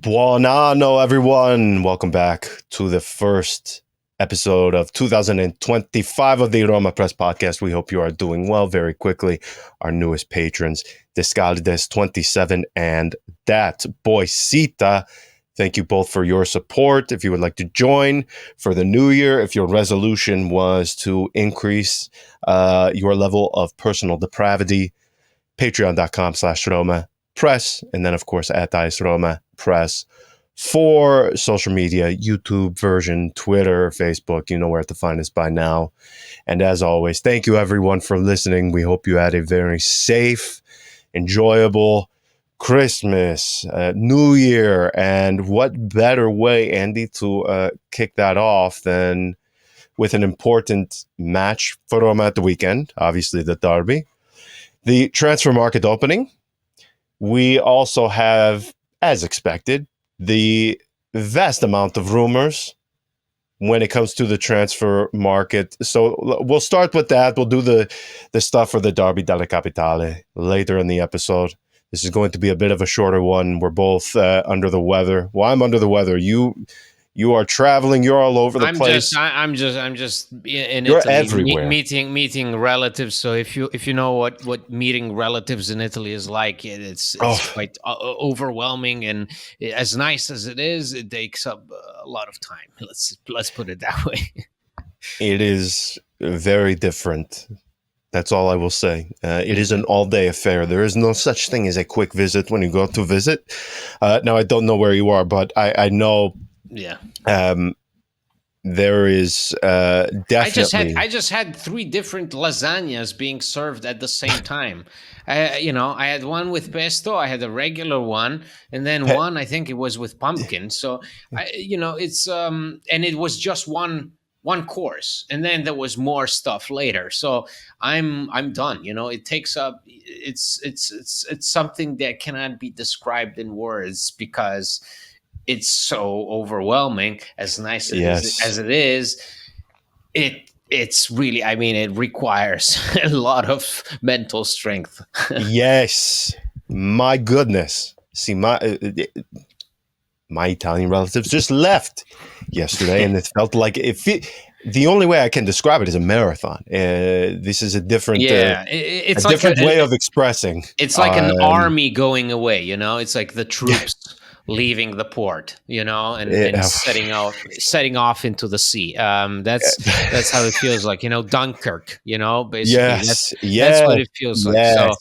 Buonanno, everyone. Welcome back to the first episode of 2025 of the RomaPress podcast. We hope you are doing well. Very quickly, our newest patrons, Descaldes27 and that boy Sita. Thank you both for your support. If you would like to join for the new year, if your resolution was to increase your level of personal depravity, patreon.com/RomaPress, and then, of course, at RomaPress for social media, YouTube version, Twitter, Facebook. You know where to find us by now. And as always, thank you, everyone, for listening. We hope you had a very safe, enjoyable Christmas, New Year, and what better way, Andy, to kick that off than with an important match for Roma at the weekend, obviously the Derby. The transfer market opening. We also have, as expected, the vast amount of rumors when it comes to the transfer market. So we'll start with that. We'll do the stuff for the Derby della Capitale later in the episode. This is going to be a bit of a shorter one. We're both under the weather. Well, I'm under the weather. You are traveling. You're all over the place. I'm just in You're Italy, everywhere. meeting relatives. So if you know what meeting relatives in Italy is like, it's quite overwhelming. And as nice as it is, it takes up a lot of time. Let's put it that way. It is very different. That's all I will say. It is an all-day affair. There is no such thing as a quick visit when you go to visit. Now, I don't know where you are, but I know. Yeah. There is definitely. I just had 3 different lasagnas being served at the same time. I had one with pesto, I had a regular one, and then one I think it was with pumpkin. So it's and it was just one course, and then there was more stuff later. So I'm done. It takes up. It's something that cannot be described in words because it's so overwhelming. As nice as it is, it's really, it requires a lot of mental strength. Yes, my goodness. See, my Italian relatives just left yesterday, and it felt like the only way I can describe it is a marathon. This is a different, it's a like different way of expressing. It's like an army going away. It's like the troops leaving the port, and setting off into the sea. That's how it feels like, Dunkirk, basically. Yes, that's what it feels like. So,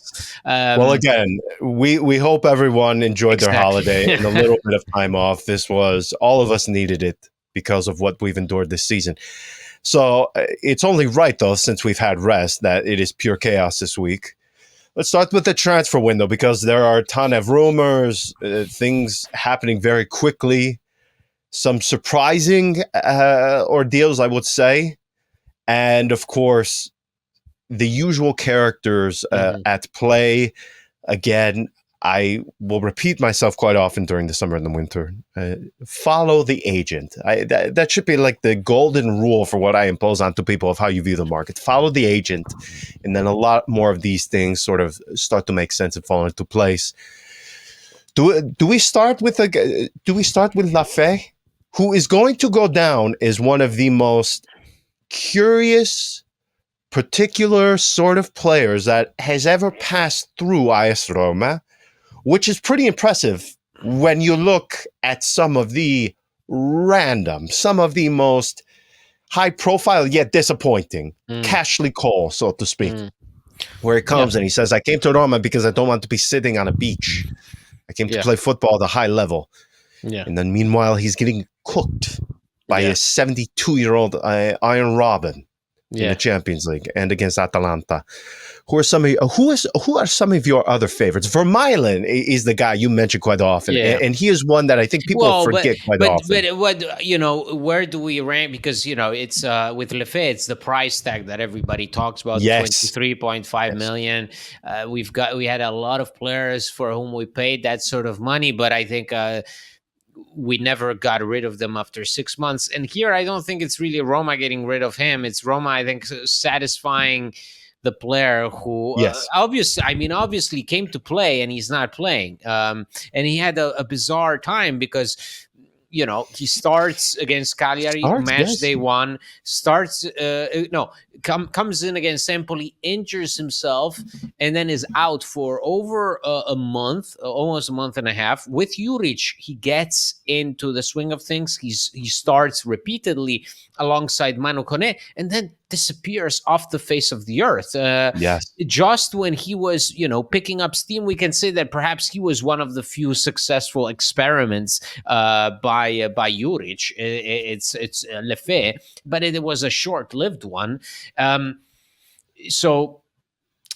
well, again, we hope everyone enjoyed their holiday and a little bit of time off. All of us needed it because of what we've endured this season. So it's only right, though, since we've had rest, that it is pure chaos this week. Let's start with the transfer window because there are a ton of rumors, things happening very quickly, some surprising ordeals, I would say. And, of course, the usual characters at play. Again, I will repeat myself quite often during the summer and the winter. Follow the agent. That should be like the golden rule for what I impose onto people of how you view the market. Follow the agent, and then a lot more of these things sort of start to make sense and fall into place. Do we start with Lafay, who is going to go down as one of the most curious, particular sort of players that has ever passed through AS Roma, which is pretty impressive when you look at some of the most high-profile yet disappointing, Cashley Cole, so to speak, where he comes and he says, I came to Roma because I don't want to be sitting on a beach. I came to play football at a high level. Yeah. And then meanwhile, he's getting cooked by a 72-year-old Iron Robin in the Champions League and against Atalanta. Who are some of your other favorites? Vermaelen is the guy you mention quite often, and he is one that I think people forget quite often. But where do we rank? Because it's with Lefebvre, it's the price tag that everybody talks about. 23.5 million. We had a lot of players for whom we paid that sort of money, but I think we never got rid of them after 6 months. And here, I don't think it's really Roma getting rid of him. It's Roma, I think, satisfying the player who Yes. obviously came to play and he's not playing. And he had a bizarre time because he starts against Cagliari, Starts, match yes. day one, comes in against Empoli, injures himself, and then is out for over a month, almost a month and a half. With Juric, he gets into the swing of things. He starts repeatedly alongside Manu Kone, and then disappears off the face of the earth. Yes. Just when he was, picking up steam, we can say that perhaps he was one of the few successful experiments by Juric. It's Lefebvre, but it was a short-lived one. So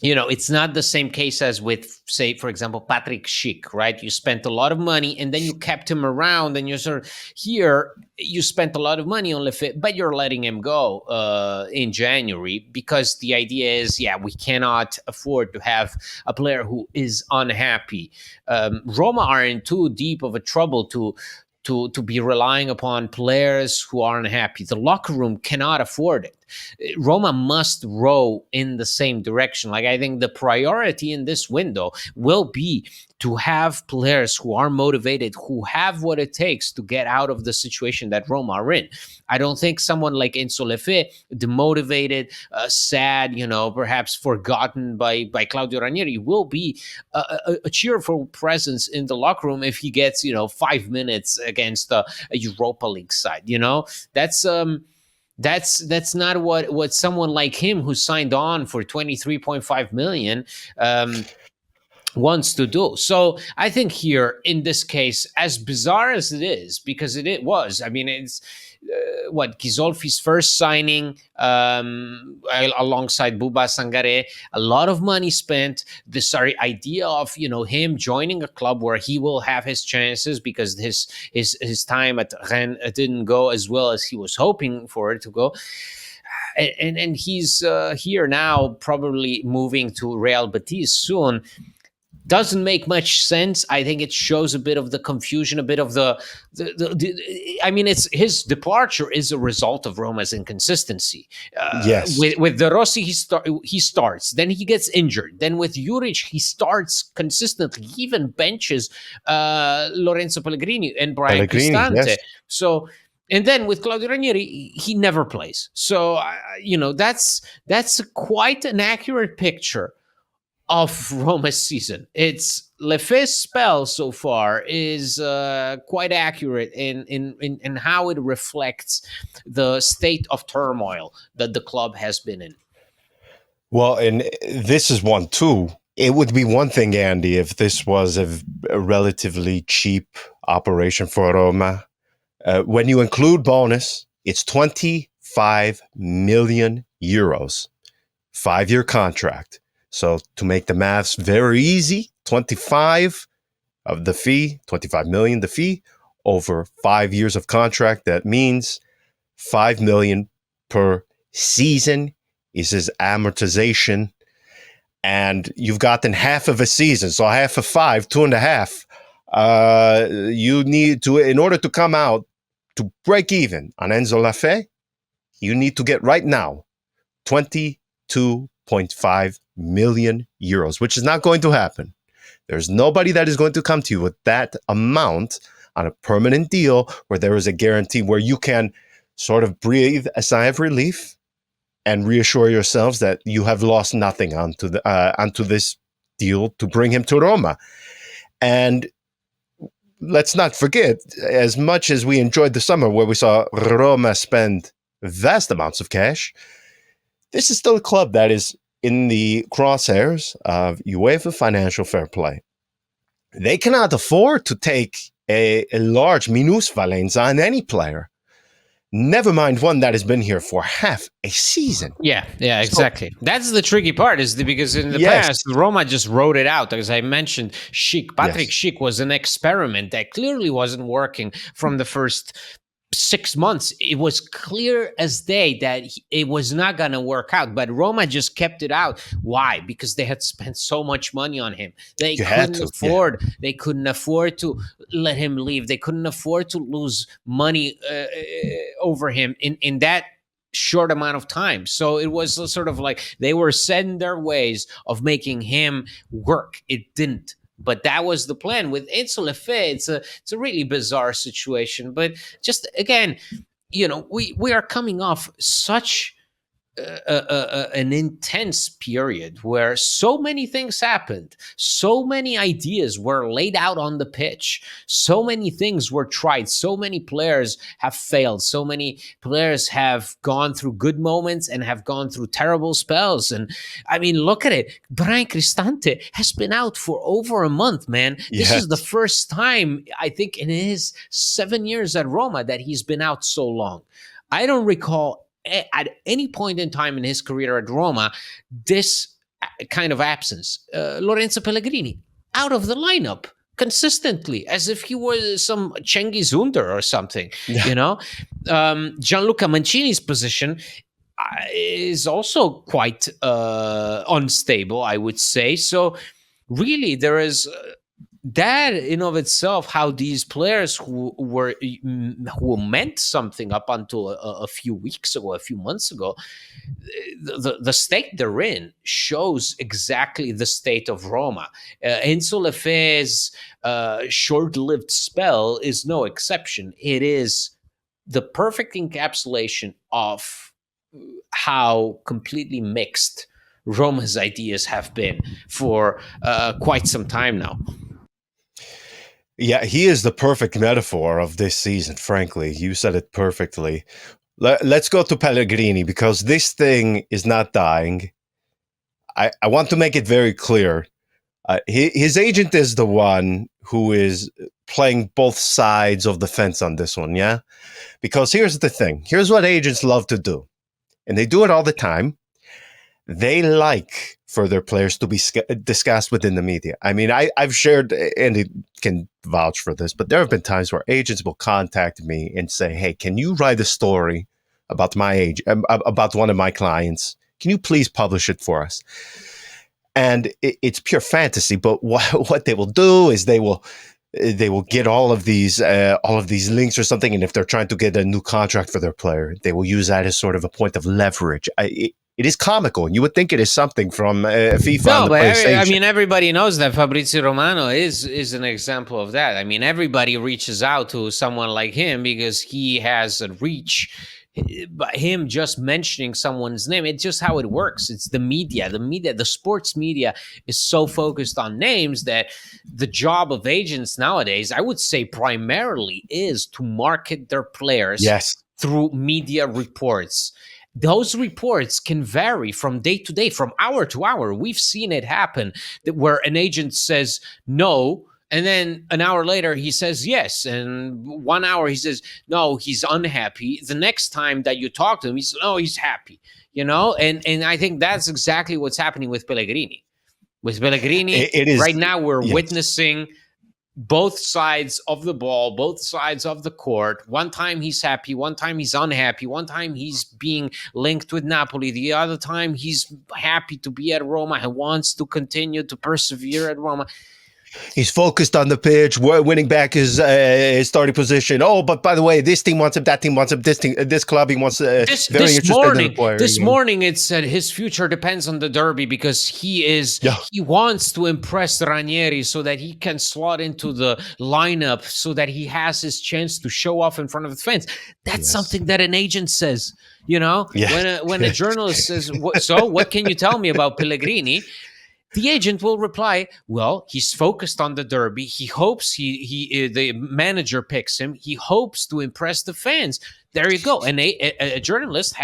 it's not the same case as with, say, for example, Patrick Schick, right? You spent a lot of money and then you kept him around, and you're sort of here. You spent a lot of money on Lefebvre, but you're letting him go in January because the idea is, we cannot afford to have a player who is unhappy. Roma are in too deep of a trouble to be relying upon players who are unhappy. The locker room cannot afford it. Roma must row in the same direction. Like, I think the priority in this window will be to have players who are motivated, who have what it takes to get out of the situation that Roma are in. I don't think someone like Enzo Lefebvre, demotivated, sad, perhaps forgotten by Claudio Ranieri, will be a cheerful presence in the locker room if he gets 5 minutes against a Europa League side. That's not what someone like him, who signed on for 23.5 million, wants to do. So I think here, in this case, as bizarre as it is, because it was, it's Ghisolfi's first signing, alongside Buba Sangare, a lot of money spent. This idea of him joining a club where he will have his chances, because his time at Rennes didn't go as well as he was hoping for it to go. And he's here now, probably moving to Real Betis soon. Doesn't make much sense. I think it shows a bit of the confusion, a bit of it's his departure is a result of Roma's inconsistency. Yes. With De Rossi, he starts, then he gets injured. Then with Juric, he starts consistently. He even benches Lorenzo Pellegrini and Brian Cristante. Yes. So. And then with Claudio Ranieri, he never plays. So, that's quite an accurate picture of Roma's season. It's Lefebvre's spell so far is quite accurate in how it reflects the state of turmoil that the club has been in. Well, and this is one too. It would be one thing, Andy, if this was a relatively cheap operation for Roma. When you include bonus, it's 25 million euros, 5-year contract. So to make the maths very easy, 25 million, the fee, over 5 years of contract. That means 5 million per season is his amortization. And you've gotten half of a season. So half of 5, 2.5. You need to, in order to come out to break even on Enzo Lefebvre, you need to get right now 22.5 million euros, which is not going to happen. There's nobody that is going to come to you with that amount on a permanent deal where there is a guarantee where you can sort of breathe a sigh of relief and reassure yourselves that you have lost nothing onto this deal to bring him to Roma. And let's not forget, as much as we enjoyed the summer where we saw Roma spend vast amounts of cash, this is still a club that is in the crosshairs of UEFA financial fair play. They cannot afford to take a large minusvalenza on any player. Never mind one that has been here for half a season. Yeah, exactly. So, that's the tricky part, because in the past, Roma just wrote it out. As I mentioned, Patrick Schick was an experiment that clearly wasn't working from the first 6 months. It was clear as day that it was not going to work out, but Roma just kept it out. Why? Because they had spent so much money on him. They couldn't afford to let him leave. They couldn't afford to lose money over him in that short amount of time. So it was sort of like they were setting their ways of making him work. It didn't. But that was the plan with Enzo Lefebvre. It's a really bizarre situation. But just again, we are coming off such an intense period where so many things happened, so many ideas were laid out on the pitch, so many things were tried, so many players have failed, so many players have gone through good moments and have gone through terrible spells. And I mean, look at it. Brian Cristante has been out for over a month, man. This is the first time, I think, in his 7 years at Roma that he's been out so long. I don't recall at any point in time in his career at Roma this kind of absence. Lorenzo Pellegrini out of the lineup consistently, as if he was some Cengiz Under or something. Gianluca Mancini's position is also quite unstable, I would say. So really there is that in of itself, how these players who meant something up until a few weeks ago, a few months ago, the state they're in shows exactly the state of Roma. Enzo Lefebvre's short-lived spell is no exception. It is the perfect encapsulation of how completely mixed Roma's ideas have been for quite some time now. Yeah, he is the perfect metaphor of this season, frankly. You said it perfectly. Let's go to Pellegrini, because this thing is not dying. I want to make it very clear. His agent is the one who is playing both sides of the fence on this one, yeah? Because here's the thing. Here's what agents love to do. And they do it all the time. They like for their players to be discussed within the media. I mean, I've shared, and he can vouch for this, but there have been times where agents will contact me and say, hey, can you write a story about about one of my clients? Can you please publish it for us? And it's pure fantasy, but what they will do is they will get all of these links or something, and if they're trying to get a new contract for their player, they will use that as sort of a point of leverage. It is comical, and you would think it is something from FIFA. No, but I mean, everybody knows that Fabrizio Romano is an example of that. I mean, everybody reaches out to someone like him because he has a reach. But him just mentioning someone's name, it's just how it works. It's the media, the sports media is so focused on names that the job of agents nowadays, I would say primarily, is to market their players through media reports. Those reports can vary from day to day, from hour to hour. We've seen it happen where an agent says no, and then an hour later he says yes, and 1 hour he says no, he's unhappy. The next time that you talk to him, he says, oh, he's happy. And I think that's exactly what's happening with Pellegrini. With Pellegrini, it is, right now we're witnessing both sides of the ball, both sides of the court. One time he's happy, one time he's unhappy, one time he's being linked with Napoli, the other time he's happy to be at Roma and wants to continue to persevere at Roma. He's focused on the pitch, winning back his starting position. Oh, but by the way, this team wants him, that team wants him, this club he wants. This morning, it said his future depends on the Derby because he wants to impress Ranieri so that he can slot into the lineup so that he has his chance to show off in front of the fans. That's something that an agent says. When a journalist says, "So, what can you tell me about Pellegrini?" The agent will reply, well, he's focused on the Derby. He hopes the manager picks him. He hopes to impress the fans. There you go. And a journalist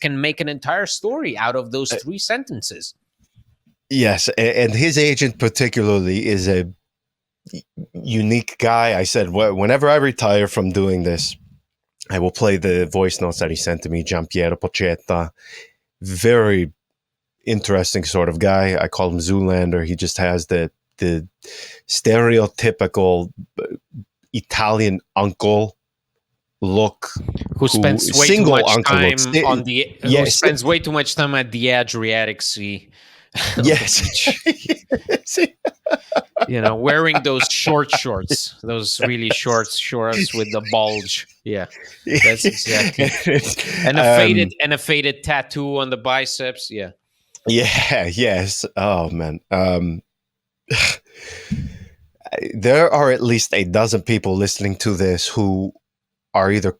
can make an entire story out of those 3 sentences. Yes, and his agent particularly is a unique guy. I said, whenever I retire from doing this, I will play the voice notes that he sent to me, Giampiero Pocetta. Very interesting sort of guy. I call him Zoolander. He just has the stereotypical Italian uncle look, who spends way too much time spends way too much time at the Adriatic Sea. Yes. Wearing those short shorts, those really short shorts with the bulge. Yeah, that's exactly. And a faded tattoo on the biceps. Yeah. Yeah. Yes. Oh man. There are at least a dozen people listening to this who are either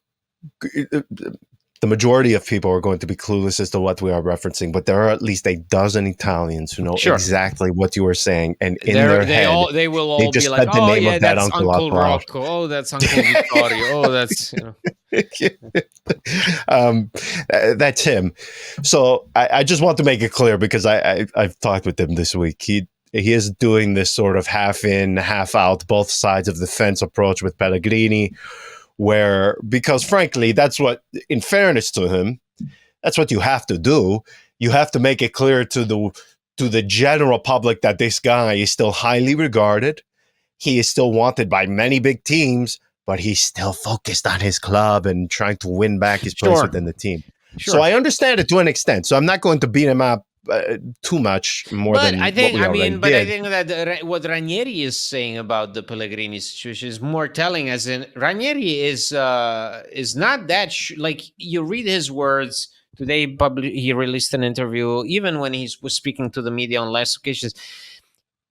the majority of people are going to be clueless as to what we are referencing, but there are at least a dozen Italians who know exactly what you were saying, and in their head, they will all just be like, said the "Oh name yeah, of that that's Uncle loud. Rocco. Oh, that's Uncle Vittorio. Oh, that's that's him." So I just want to make it clear, because I've talked with him this week. He is doing this sort of half in, half out, both sides of the fence approach with Pellegrini, because frankly, that's what, in fairness to him, that's what you have to do. You have to make it clear to the general public that this guy is still highly regarded. He is still wanted by many big teams, but he's still focused on his club and trying to win back his place within the team. So I understand it to an extent. So I'm not going to beat him up too much more than what we already did. But I think that what Ranieri is saying about the Pellegrini situation is more telling. As in, Ranieri is not that like, you read his words today. He released an interview, even when he was speaking to the media on last occasions.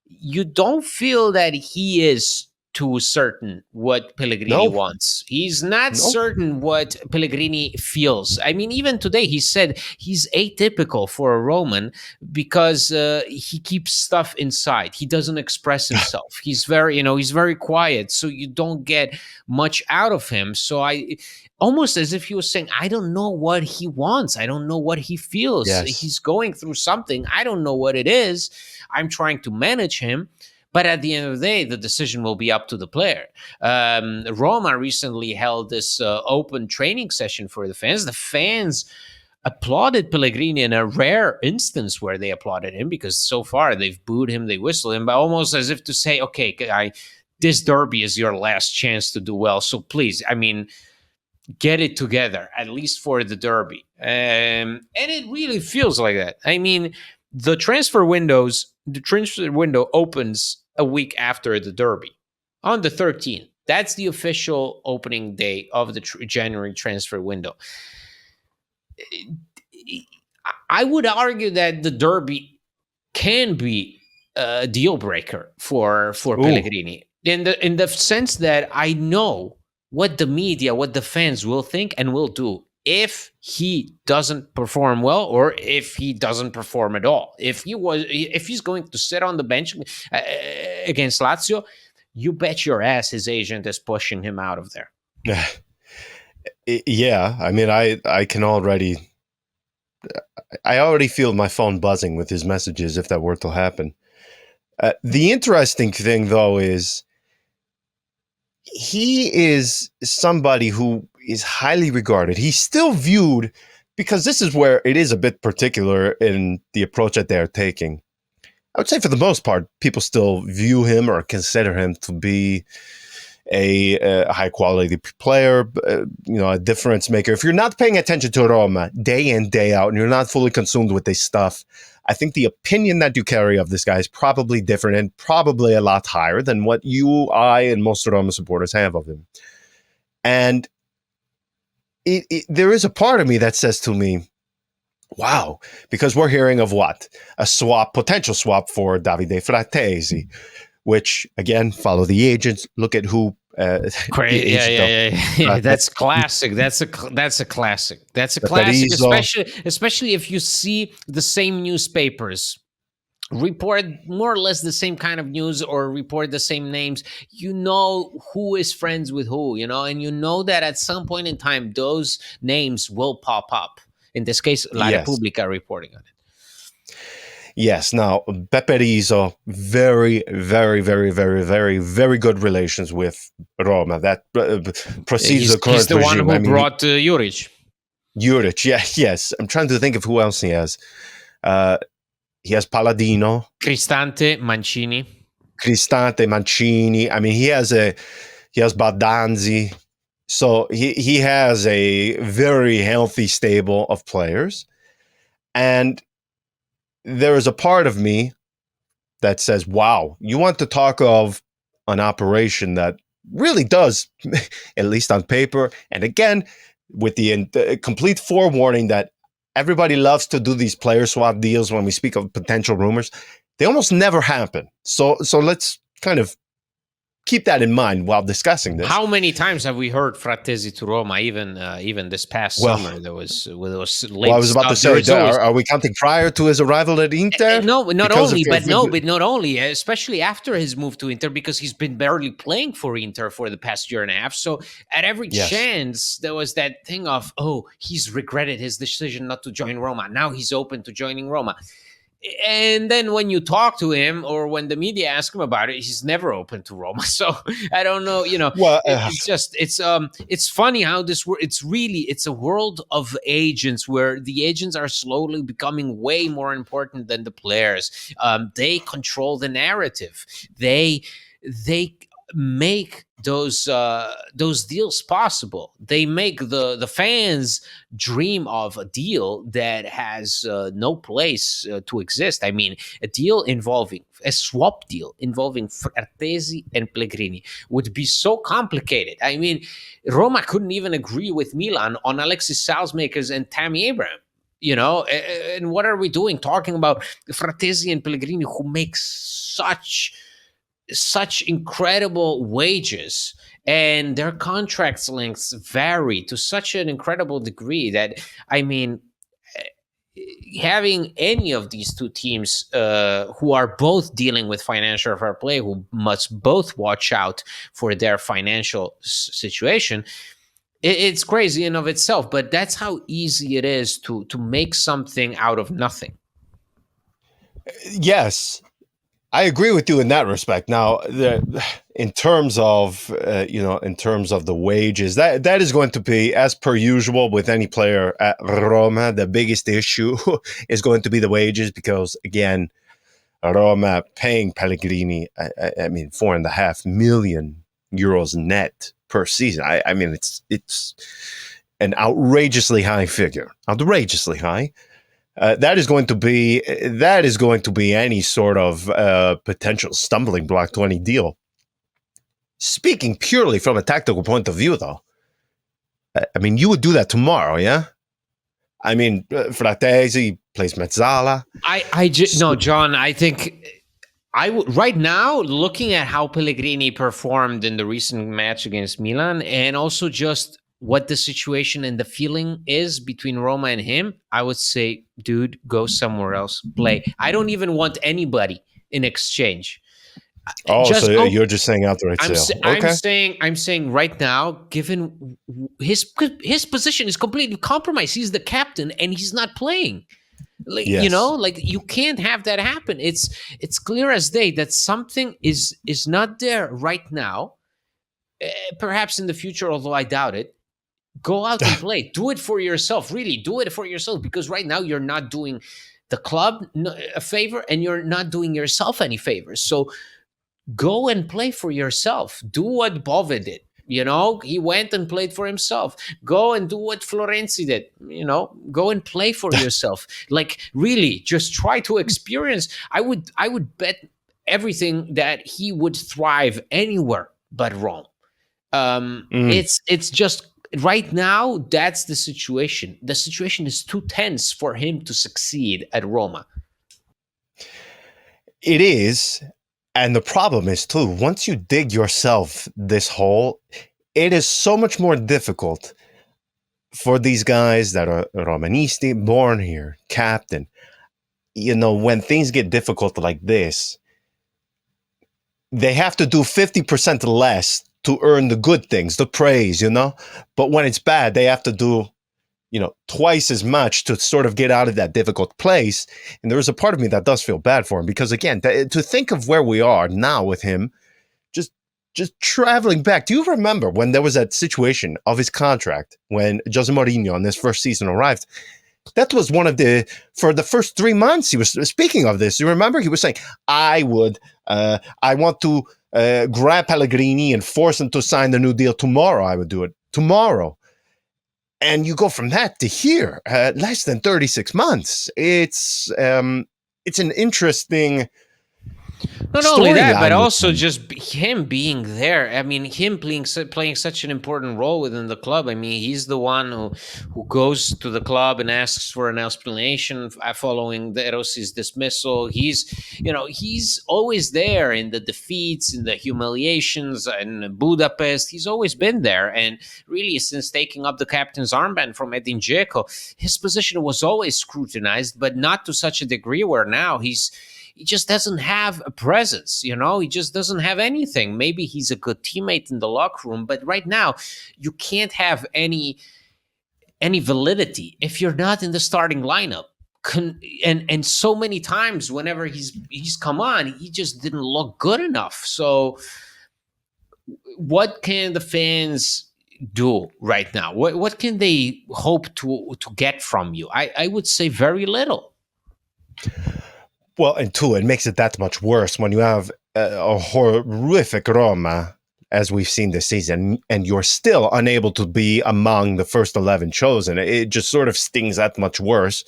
You don't feel that he is too certain what Pellegrini wants. He's not certain what Pellegrini feels. I mean, even today he said he's atypical for a Roman because he keeps stuff inside. He doesn't express himself. He's very quiet, so you don't get much out of him. So almost as if he was saying, I don't know what he wants. I don't know what he feels. Yes. He's going through something. I don't know what it is. I'm trying to manage him. But at the end of the day, the decision will be up to the player. Roma recently held this open training session for the fans. The fans applauded Pellegrini in a rare instance where they applauded him, because so far they've booed him, they whistled him, but almost as if to say, okay, this derby is your last chance to do well. So please, get it together, at least for the derby. And it really feels like that. The transfer window opens a week after the derby on the 13th. That's the official opening day of the January transfer window. I would argue that the derby can be a deal breaker for Pellegrini, in the sense that I know what the media, what the fans will think and will do if he doesn't perform well, or if he doesn't perform at all. If he's going to sit on the bench against Lazio, you bet your ass his agent is pushing him out of there. Yeah, I can already. I already feel my phone buzzing with his messages if that were to happen. The interesting thing, though, is he is somebody who is highly regarded. He's still viewed, because this is where it is a bit particular in the approach that they're taking. I would say for the most part, people still view him or consider him to be a high quality player, a difference maker. If you're not paying attention to Roma day in, day out, and you're not fully consumed with this stuff, I think the opinion that you carry of this guy is probably different and probably a lot higher than what you, I, and most Roma supporters have of him. And there is a part of me that says to me, wow, because we're hearing of what? A potential swap for Davide Fratesi, which, again, follow the agents, look at who. Yeah. That's classic. That's a classic. That's a classic, especially if you see the same newspapers report more or less the same kind of news or report the same names. You know who is friends with who, and you know that at some point in time those names will pop up. In this case, La Repubblica reporting on it. Yes. Now, Beppe Rizzo, very, very, very, very, very, very good relations with Roma. That precedes the current regime. He's the one who brought Juric. Juric, yes. I'm trying to think of who else he has. He has Palladino. Cristante, Mancini. He has Baldanzi. So he has a very healthy stable of players. And there is a part of me that says, wow, you want to talk of an operation that really does, at least on paper, and again, with the complete forewarning that everybody loves to do these player swap deals when we speak of potential rumors. They almost never happen. So let's kind of keep that in mind while discussing this. How many times have we heard Frattesi to Roma? Even this past summer, there was late. Well, I was about to say, are we counting prior to his arrival at Inter? No, not only, especially after his move to Inter, because he's been barely playing for Inter for the past year and a half. So at every chance, there was that thing of, oh, he's regretted his decision not to join Roma. Now he's open to joining Roma. And then when you talk to him or when the media ask him about it, he's never open to Roma. So I don't know, well, it's funny how it's a world of agents where the agents are slowly becoming way more important than the players. They control the narrative. They make those deals possible. They make the fans dream of a deal that has no place to exist. I mean, a swap deal involving Frattesi and Pellegrini would be so complicated. I mean, Roma couldn't even agree with Milan on Alexis Salzmakers and Tammy Abraham. And what are we doing talking about Frattesi and Pellegrini, who make such incredible wages, and their contracts lengths vary to such an incredible degree that, I mean, having any of these two teams who are both dealing with financial fair play, who must both watch out for their financial situation, it's crazy in of itself. But that's how easy it is to make something out of nothing. Yes, I agree with you in that respect. Now, in terms of the wages, that is going to be, as per usual with any player at Roma, the biggest issue is going to be the wages, because again, Roma paying Pellegrini, I mean, 4.5 million euros net per season. I mean, it's an outrageously high figure, outrageously high. That is going to be any sort of potential stumbling block to any deal. Speaking purely from a tactical point of view, though, I mean, you would do that tomorrow, yeah? I mean, Frattesi plays Mezzala. No, John. I think I would right now, looking at how Pellegrini performed in the recent match against Milan, and also just what the situation and the feeling is between Roma and him, I would say, dude, go somewhere else, play. I don't even want anybody in exchange. You're just saying outright sale. Okay. I'm saying right now, given his position is completely compromised. He's the captain and he's not playing. You can't have that happen. It's clear as day that something is not there right now. Perhaps in the future, although I doubt it. Go out and play. Do it for yourself. Really, do it for yourself, because right now you're not doing the club a favor and you're not doing yourself any favors. So go and play for yourself. Do what Bove did. He went and played for himself. Go and do what Florenzi did. Go and play for yourself. Like, really, just try to experience. I would bet everything that he would thrive anywhere but Rome. It's just right now, that's the situation. The situation is too tense for him to succeed at Roma. It is. And the problem is, too, once you dig yourself this hole, it is so much more difficult for these guys that are Romanisti, born here, captain. When things get difficult like this, they have to do 50% less to earn the good things, the praise, But when it's bad, they have to do, twice as much to sort of get out of that difficult place. And there is a part of me that does feel bad for him, because, again, to think of where we are now with him, just traveling back. Do you remember when there was that situation of his contract when Jose Mourinho on his first season arrived? That was for the first 3 months, he was speaking of this. You remember? He was saying, I want to grab Pellegrini and force him to sign the new deal tomorrow. I would do it tomorrow. And you go from that to here, less than 36 months. It's it's an interesting Not only that, but storyline with also him. just him being there. I mean, him playing such an important role within the club. I mean, he's the one who goes to the club and asks for an explanation following the Rossi's dismissal. He's always there in the defeats, in the humiliations, in Budapest. He's always been there, and really, since taking up the captain's armband from Edin Dzeko, his position was always scrutinized, but not to such a degree where now he just doesn't have a presence, he just doesn't have anything. Maybe he's a good teammate in the locker room, but right now you can't have any validity if you're not in the starting lineup. And so many times whenever he's come on, he just didn't look good enough. So what can the fans do right now? What can they hope to get from you? I would say very little. Well, and two, it makes it that much worse when you have a horrific Roma, as we've seen this season, and you're still unable to be among the first 11 chosen. It just sort of stings that much worse.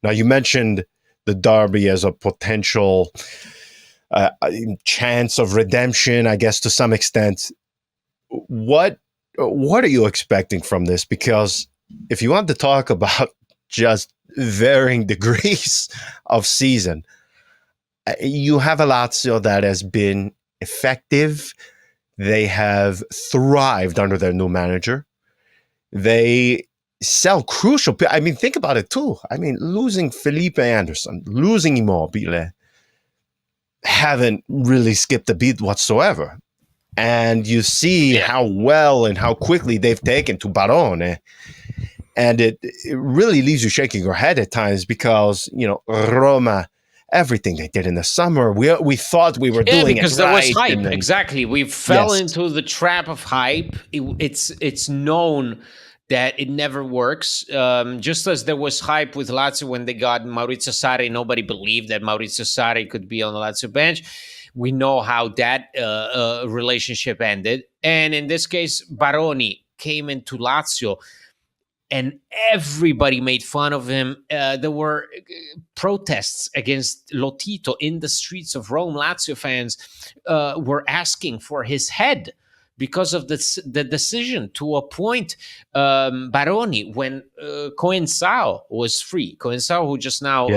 Now, you mentioned the derby as a potential chance of redemption, I guess, to some extent. What are you expecting from this? Because if you want to talk about just varying degrees of season, you have a Lazio that has been effective. They have thrived under their new manager. They sell crucial. I mean, think about it too. I mean, losing Felipe Anderson, losing Immobile, haven't really skipped a beat whatsoever. And you see how well and how quickly they've taken to Barone. And it really leaves you shaking your head at times because, Roma, everything they did in the summer, we thought we were doing because it there right. was hype. Exactly. We fell into the trap of hype. It's known that it never works. Just as there was hype with Lazio when they got Maurizio Sarri, nobody believed that Maurizio Sarri could be on the Lazio bench. We know how that relationship ended. And in this case, Barone came into Lazio and everybody made fun of him. There were protests against Lotito in the streets of Rome. Lazio fans were asking for his head because of the decision to appoint Baroni when Coensao was free. Coensao, who just now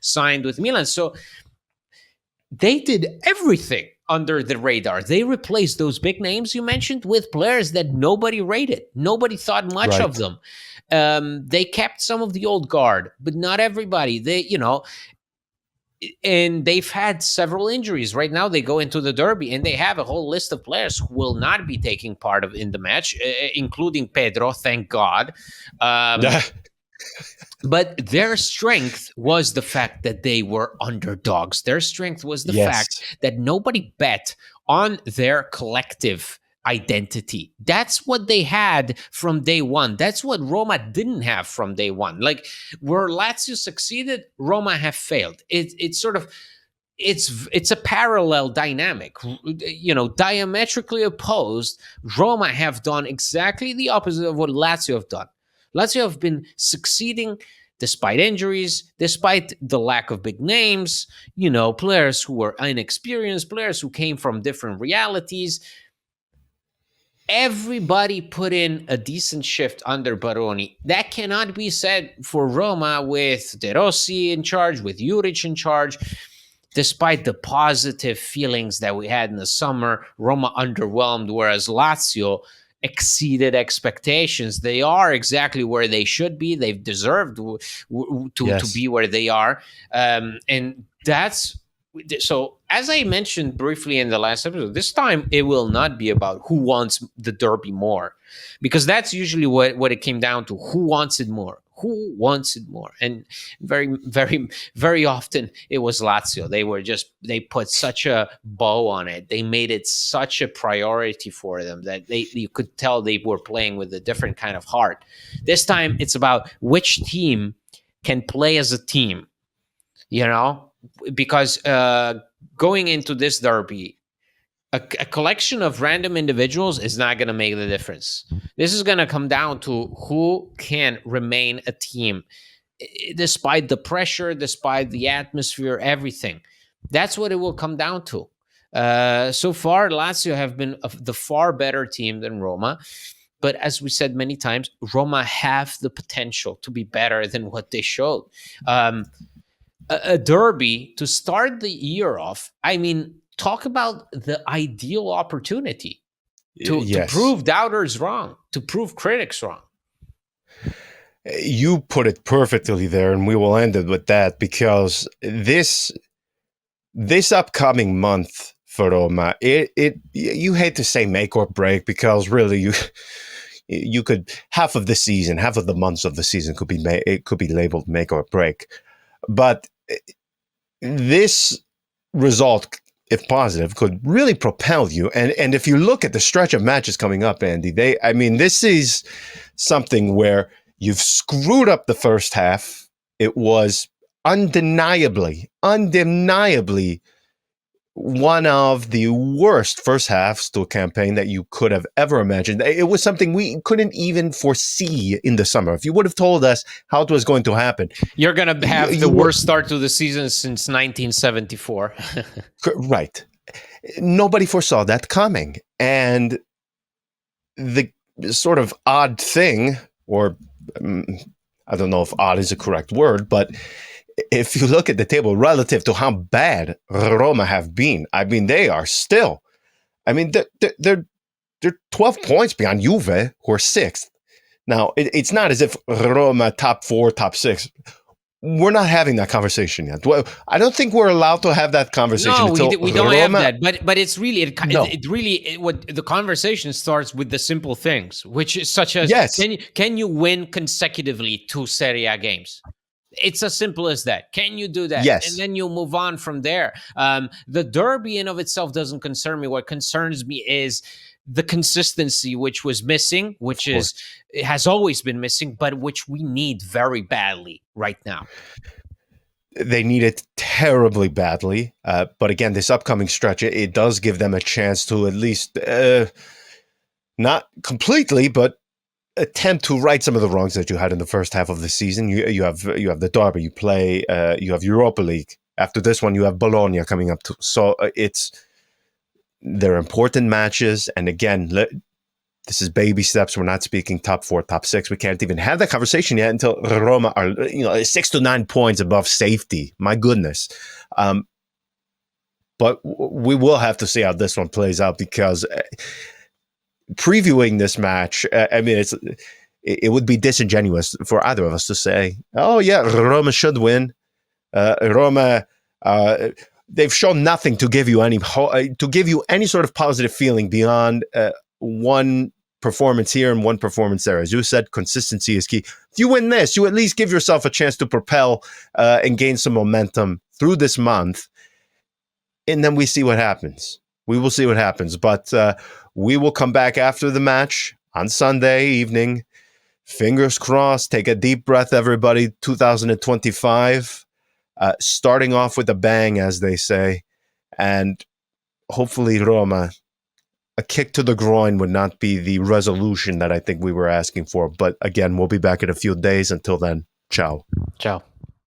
signed with Milan. So they did everything under the radar. They replaced those big names you mentioned with players that nobody rated. Nobody thought much of them. They kept some of the old guard, but not everybody. And they've had several injuries. Right now, they go into the derby and they have a whole list of players who will not be taking part in the match, including Pedro, thank God. But their strength was the fact that they were underdogs. Their strength was the fact that nobody bet on their collective identity. That's what they had from day one. That's what Roma didn't have from day one. Like where Lazio succeeded, Roma have failed. It's a parallel dynamic, diametrically opposed. Roma have done exactly the opposite of what Lazio have done. Lazio have been succeeding despite injuries, despite the lack of big names, players who were inexperienced, players who came from different realities. Everybody put in a decent shift under Baroni. That cannot be said for Roma with De Rossi in charge, with Juric in charge. Despite the positive feelings that we had in the summer, Roma underwhelmed, whereas Lazio exceeded expectations. They are exactly where they should be. They've deserved to be where they are. And that's so, as I mentioned briefly in the last episode, this time it will not be about who wants the derby more, because that's usually what it came down to. Who wants it more? Who wants it more? And very, very, very often it was Lazio. They put such a bow on it. They made it such a priority for them that you could tell they were playing with a different kind of heart. This time it's about which team can play as a team, because going into this derby, a collection of random individuals is not going to make the difference. This is going to come down to who can remain a team despite the pressure, despite the atmosphere, everything. That's what it will come down to. So far, Lazio have been the far better team than Roma. But as we said many times, Roma have the potential to be better than what they showed. A derby to start the year off. I mean, talk about the ideal opportunity to prove doubters wrong, to prove critics wrong. You put it perfectly there, and we will end it with that, because this upcoming month for Roma, you hate to say make or break, because really you could half of the months of the season could be labeled make or break, but this result, if positive, could really propel you. And if you look at the stretch of matches coming up, Andy, this is something where you've screwed up the first half. It was undeniably one of the worst first halves to a campaign that you could have ever imagined. It was something we couldn't even foresee in the summer. If you would have told us how it was going to happen. You're going to have the worst start to the season since 1974. Right. Nobody foresaw that coming. And the sort of odd thing, or I don't know if odd is a correct word, but if you look at the table relative to how bad Roma have been, I mean, they are still, I mean, they're 12 points behind Juve, who are sixth. Now, it's not as if Roma top 4, top 6. We're not having that conversation yet. I don't think we're allowed to have that conversation. No, we don't have that. But it's really, what the conversation starts with the simple things, which is such as, can you win consecutively 2 Serie A games? It's as simple as that. Can you do that? Yes. And then you'll move on from there. The derby in of itself doesn't concern me. What concerns me is the consistency, which was missing, it has always been missing, but which we need very badly right now. They need it terribly badly. But again, this upcoming stretch, it does give them a chance to at least, not completely, but attempt to right some of the wrongs that you had in the first half of the season. You have the derby, you have Europa League. After this one, you have Bologna coming up too. So they're important matches. And again, this is baby steps. We're not speaking top 4, top 6. We can't even have that conversation yet until Roma are 6 to 9 points above safety. My goodness. But we will have to see how this one plays out, because previewing this match, it would be disingenuous for either of us to say, "Oh yeah, Roma should win." Roma, they've shown nothing to give you any sort of positive feeling beyond one performance here and one performance there. As you said, consistency is key. If you win this, you at least give yourself a chance to propel and gain some momentum through this month, and then we see what happens. We will see what happens, but we will come back after the match on Sunday evening. Fingers crossed. Take a deep breath, everybody. 2025, starting off with a bang, as they say. And hopefully Roma, a kick to the groin would not be the resolution that I think we were asking for. But again, we'll be back in a few days. Until then, ciao. Ciao.